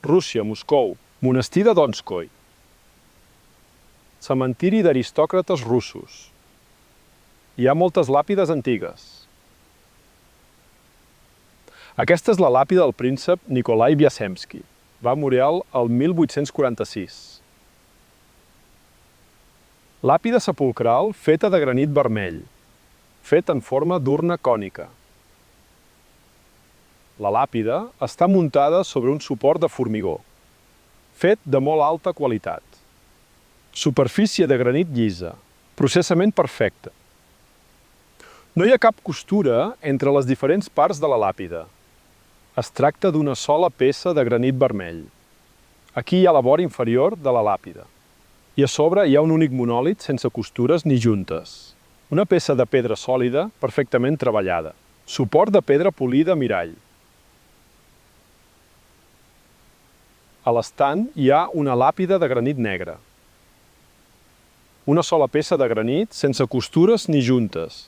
Rússia, Moscou. Monestir de Donskoi. Cementiri d'aristòcrates russos. Hi ha moltes làpides antigues. Aquesta és la làpida del príncep Nikolai Vyazemsky. Va morir el 1846. Làpida sepulcral feta de granit vermell, fet en forma d'urna cònica. La làpida està muntada sobre un suport de formigó, fet de molt alta qualitat. Superfície de granit llisa, processament perfecte. No hi ha cap costura entre les diferents parts de la làpida. Es tracta d'una sola peça de granit vermell. Aquí hi ha la vora inferior de la làpida. I a sobre hi ha un únic monòlit sense costures ni juntes. Una peça de pedra sòlida perfectament treballada. Suport de pedra polida a mirall. A l'estant hi ha una làpida de granit negre. Una sola peça de granit sense costures ni juntes.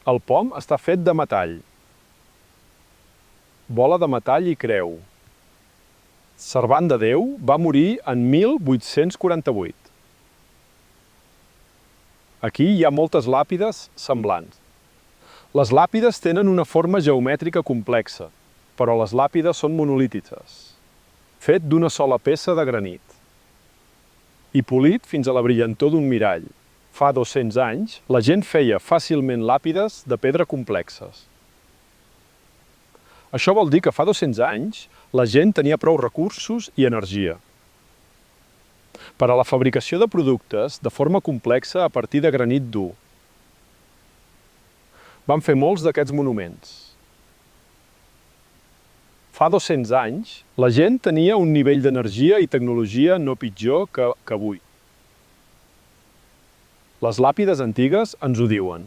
El pom està fet de metall. Bola de metall i creu. Servant de Déu va morir en 1848. Aquí hi ha moltes làpides semblants. Les làpides tenen una forma geomètrica complexa, però les làpides són monolítiques, fet d'una sola peça de granit. I polit fins a la brillantor d'un mirall. Fa 200 anys, la gent feia fàcilment làpides de pedra complexes. Això vol dir que fa 200 anys la gent tenia prou recursos i energia per a la fabricació de productes de forma complexa a partir de granit dur. Van fer molts d'aquests monuments. Fa 200 anys, la gent tenia un nivell d'energia i tecnologia no pitjor que avui. Les làpides antigues ens ho diuen.